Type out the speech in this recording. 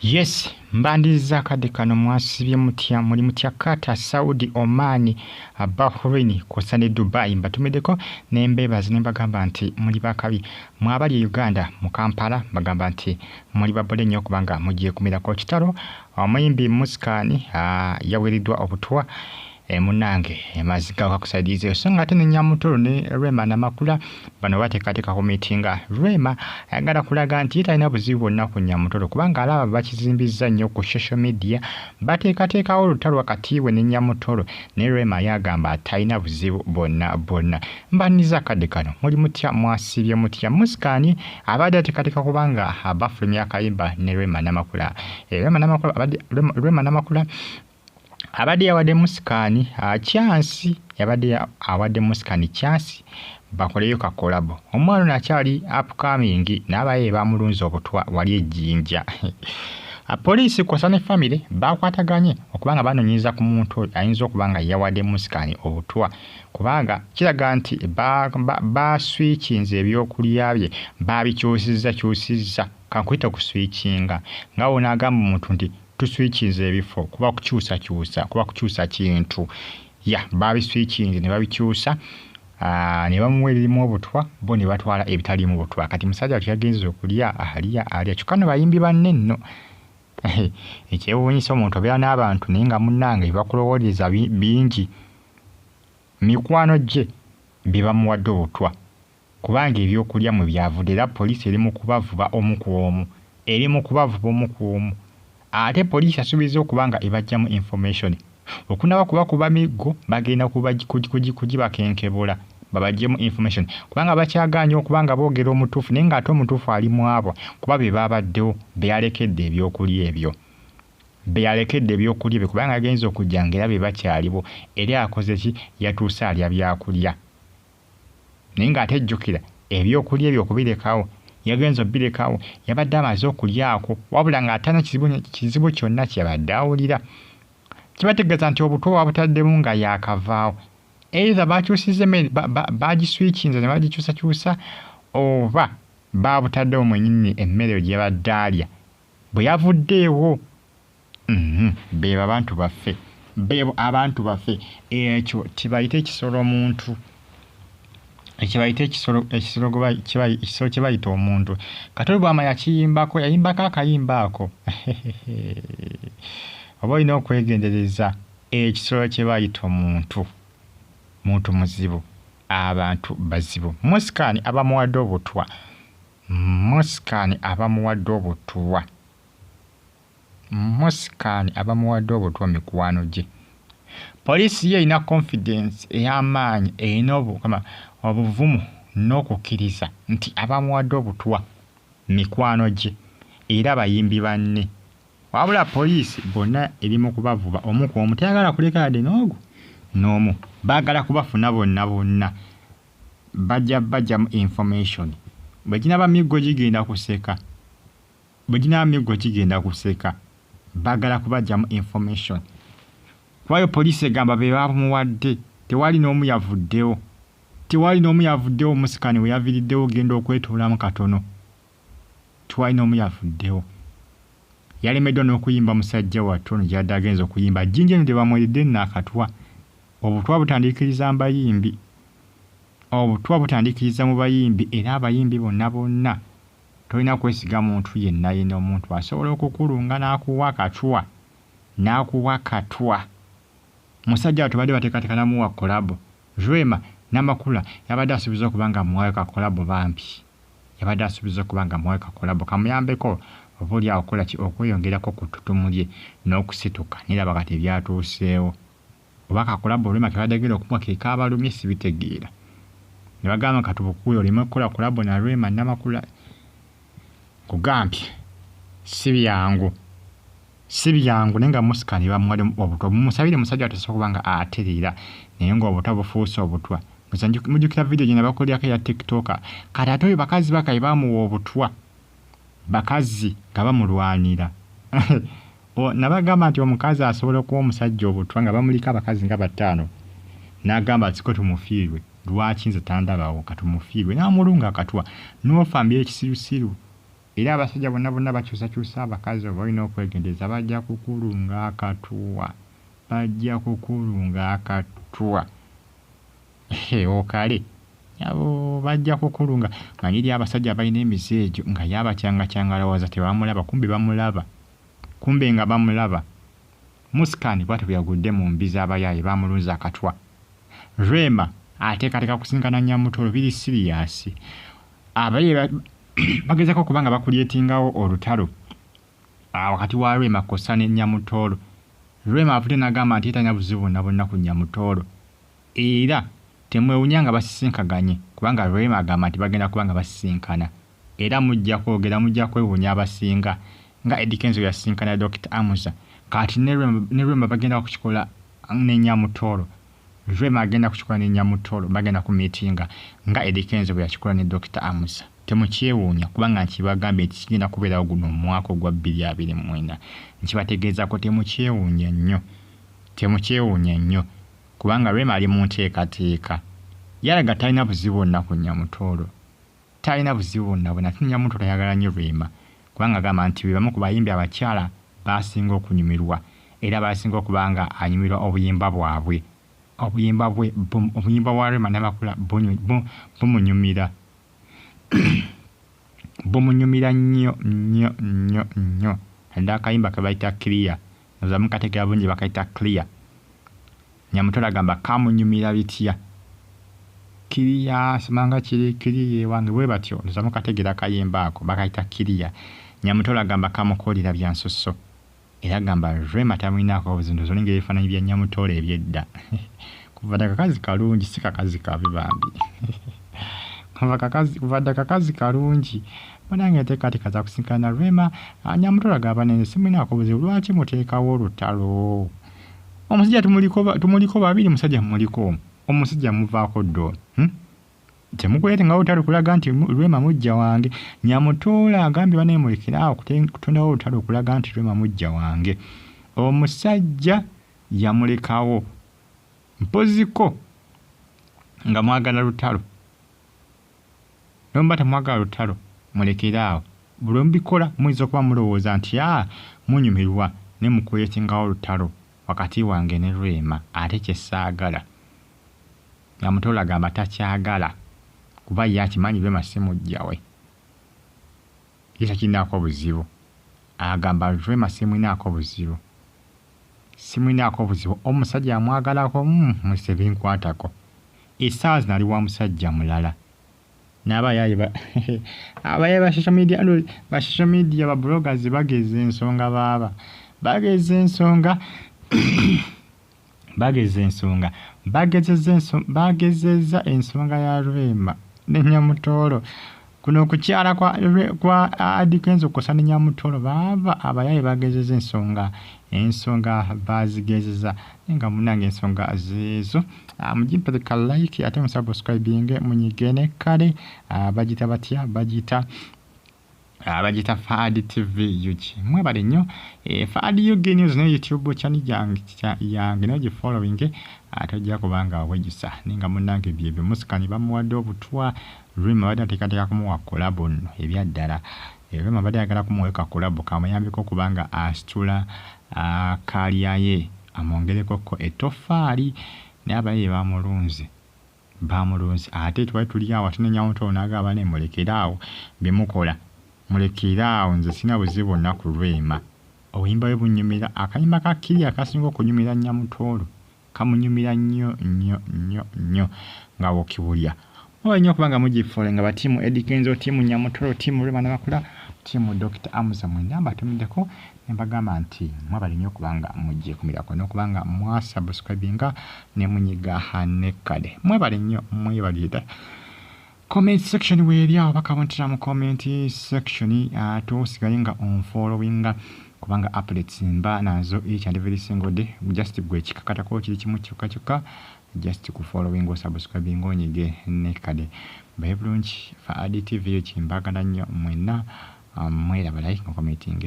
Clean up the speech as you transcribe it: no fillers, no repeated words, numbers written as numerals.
Yes, mbandiriza akadde kano mwasibye mutya muli mutya Qatar, Saudi, Oman, Bahrain, kosa ne Dubai. Mbatumiddeko n'embeebazi ne mbagamba nti muli bakabi. Mwabali Uganda mu Kampala mbagamba nti muli babole nnyo kubanga mugiye kumirako kitalo. Omuyimbi Musikani yaweereddwa obutwa munange maziga kakusaidize so nga ate ne Nyamutoro ne Rema Namakula bano bateekateeka ku miitinga. Rema ayagala kulaga nti talina buzibu bwonna ku Nyamutoro kubanga alaba bakizimbizza nnyo ku social media, bateekateekawo olutalo wakati we ne Nyamutoro ne Rema yagamba talina buzibu bwonna. Mbaniza akadde kano muli mutya mwasibye mutya. Musikani abadde ateekateeka kubanga abafulumya akayimba ne Rema Namakula. Rema Namakula abadde yawadde Musikani chansi, yabadde awadde Musikani chansi bakoleyo ka kolabo. Omwana ono akyali upcoming n'abaye bamulunza obutwa wali ejjinja. Poliisi kw'ossa ne famire bakwataganye okubanga banoonyereza ku muntu oyo ayinza okuba nga yawadde Musikani obutwa kubanga kiraga nti baswikinze ebyokulya bye babikyusizza kankuyita kuswikinga nga wo n'agamba omuntu nti tuswikinze ebifo kuba kukyusa kintu babiswikinze ne babikyusa ne bamuwa ebirimu obutwa bo ne batwala ebitalimu butwa. Kati musajja ati yagenze okulya alya kyokka bayimbi banne nno. Ekyewuunyisa omuntu obeera n'abantu naye nga munnange bakulowooleza bingi, mikwano gye bye bamuwadde obutwa kubanga ebyokulya mwe byavudde era poliisi eri mu kubavuba omu ku omu. Ate poliisi asuubiza okuba nga ebajjamu information. Okunaba kuba miggo bagenda kugibakenkebula babajjemu information kubanga bakyagaanye okuba nga boogera omutuufu naye ng'ate omutuufu ali mu abo kuba be babaddewo beyalekedde ebyokulya ebyo. Beyalekedde ebyokulya ebyo kubanga agenza okujja ng'era be bakyaliwo eri akoze ki yatuuse alya byakulya. Naye ng'ate ejjukira ebyokulya ebyo okubirekawo yagenza obirekawo yabadde amaze okulyako wabula ng'atana kizibu kyonna kyabadde awulira. Kibategeeza nti obutwa wabutaddemu nga yakavaawo. Either bakyusizza bagiswikinze ne bagikyusakyusa oba babutaddewo mwennyini emmere gye yabadde alya. Bwe yavuddeewo beebo abantu baffe. Ekyo kibayite ekisolo omuntu. Ekibayita ekisolo kye bayita omuntu. Katoli bw'ama yakiyimbako akayimba ako. Oba olina okwegendereza ekisolo kye bayita omuntu. Muntu muzibu, abantu bazibu. Musikani abamuwadde obutwa mikwano gye. Poliisi ye erina confidence ey'amaanyi erina obuvumu n'okukkiriza nti abamuwadde obutwa mikwano gye era bayimbi banne. Wabula poliisi bonna eri mu kubavuba omu ku omu teyagala kuleka yadde n'omu. Baagala kubafuna bonna. Bajjamu information. Bwe ginaba miggo gigenda kuseka. Baagala kubajjamu information. Kubayo poliisi egamba be bamuwadde tewali n'omu yavuddewo. Musikani we yaviriddewo genda okwetoolamu katono. Tewali n'omu yavuddewo. Yalemeddwa n'okuyimba musajja wattu ono gy'adde agenza okuyimba. Jjinja eno gye bamweredde n'akatwa. Obutwa butandiikiriza mu bayimbi era abayimbi bonna tolina kwesiga muntu yenna. Omuntu asobola okukulunga n'akuwa katwa. Musajja wattu badde bateekateeka namuwa kolabo. Rema Namakula yabadde asuubiza okuba nga amuwayo ka kolabo bambi. Kamuyambeko oba oli akola ki okweyongerako ku ttutumu lye n'okusituka niraba kati byatuuseewo. Oba kakolabo Rema kebadde agenda okumuwa ke kaabalumye sibitegeera. Ne bagamba katubukuye oleme okukola kolabo na Rema Namakula. Kugambye si byangu naye nga Musikani bamuwadde obutwa. Mumusabire musajja atasobola okuba nga atereera naye ng'obutwa bufuuse obutwa. Mujjukira vidiyo gye nabakolerako eya TikTok. Kati ate oyo bakazi bakaye bamuwa obutwa. Bakazi nga bamulwanira. Nabagamba nti omukazi asobola okuwa omusajja obutwa nga bamuliko abakazi nga 5. N'agamba atiko tumufiirwe. Lwaki nze tandabawo katumufiirwe? N'amulunga akatwa. N'ofambira ekisirusiru. era abasajja bonna bakyusakyusa abakazi oba olina okwegendereza bajja kukulunga akatuwa okale abo bajja kukulunga manyiri abasajja balina emizeejo nga yabakyanga lowooza tebamulaba kumbe nga bamulaba Musikani bwatyo bweyagudde mu mbi z'abayaaye bamulunza akatwa Rwema ateekateeka kusinkana Nyamutolo biri siriyasi abayaaye bagezako kubanga bakulyetingawo olutalo wakati wa Rwema Kosa ne Nyamutolo Rwema avudde n'agamba nti talina buzibu bonna ku Nyamutolo era temwewunya nga basisinkaganye kubanga Rwema agamba nti bagenda kubanga basisinkana era mujja kwewunya abasinga nga Eddie Kenzo yasinkana Dr. Amusa kati ne Rwema bagenda kukikola ne Nyamutolo Rwema agenda kukikola ne Nyamutolo bagenda ku meetinga nga Eddie Kenzo bwe yakikola ne Dr. Amusa temukyewuunya kubanga nkibagambye nti kigenda kubeerawo guno omwaka ogwa 2024 nkibategeezako temukyewuunya nnyo kubanga Rwema ali mu nteekateeka yalaga talina buzibu bonna ku Nyamutolo Nyamutolo ayagala nnyo Rwema kubanga agamba nti bebamu ku bayimbi abakyala basinga okunyumirwa era basinga okubanga anyumirwa obuyimba bwabwe obuyimba bwa Rwema n'abakula bumunyumira nnyo adda akayimba ke bayita clear noza mukategera bungi bakayita clear Nyamutolo agamba kamunyumira bitya clear simanga kiri clear wange bwe batyo noza mukategera akayimba ako bakayita clear Nyamutolo agamba kamukolera bya nsosso era agamba Rwema tamwinaako obuzinduzo n'engeri ebifaananyi bya Nyamutolo ebyedda kuva dda kakazi kalungi si kakazi kabi bambi kuva dda kakazi kalungi bonange enteekateeka za kusinkana Rwema Nyamutolo agamba nene simwinaako obuzibu lwaki muteekawo olutalo omusajja tumuliko babiri musajja muliko omusajja muvaako ddo temukulete nga olutalo kulaga nti Rwema mujja wange Nyamutolo agambye baneemulekerawo kutondawo olutalo okulaga nti Rwema mujja wange omusajja yamulekawo mpoziko nga mwagala lutalo nomba temwagala lutalo mulekeraawo buli mubikola muyinza okuba mulowooza nti munyumirwa ne mukuleetingawo olutalo wakati wange ne Rwema ate kyesaagala Nyamutolo agamba takyagala kuba ye akimanyi Rwema si mujjawe ye takirinaako buzibu agamba Rwema simwinaako buzibu omusajja amwagalako muse binkwatako essaawa zino ali wa musajja mulala n'abayaaye ba social media ba bloggers bageza ensonga bagezeza ensonga ya Rwema ne Nyamutolo kuno okukyala kwa Eddie Kenzo Kosa ne Nyamutolo baba abayaaye bagezeza ensonga bazigezeza nga munange ensonga zeezo mugimpere ka like ate musubscribing munyigene kale bagita batya bagita Fahad TV UG mwebale nnyo Fahad UG News ne YouTube channel yange no gifollowing atajja kubanga wejusa ninga munange byebyo Musikani bamuwadde obutwa Rwema badde ateekateeka kumuwa collab nno ebyaddala Rwema badde ayagala kumuweka collab kamuyambeko kubanga asitula kalyaye amwongerekoko ettofaali naye abaye bamulunzi ate twali tuli awo ate ne Nyamutolo n'agamba nemulekeraawo byemukola mulekeraawo nze sina buzibu bonna ku Rwema obuyimba bwe bunyumira akayimba ka Kiri akasinga okunyumira Nyamutolo kamunyumira nnyo nga wokibulya oba nnyo kubanga mugifoole nga batiimu Eddie Kenzo tiimu Nyamutolo tiimu Rwema n'abakula tiimu Dr. Amusa mwenna mbatumiddeko ne mbagamba nti mwabale nnyo kubanga mugyeekumirako n'okubanga mwasubscribinga ne munyiga hanekade mwebale nnyo mwebalira comment section weeryawo bakabontera mu comment section tosigale nga onfollowinga kubanga updates mba nazo each and every single day just gwe kikakatako kiri kimu kyokka just ku following or subscribing onyige nekade baye bulungi Fahad TV kimbagala nnyo mwenna mwera balayi mu commenting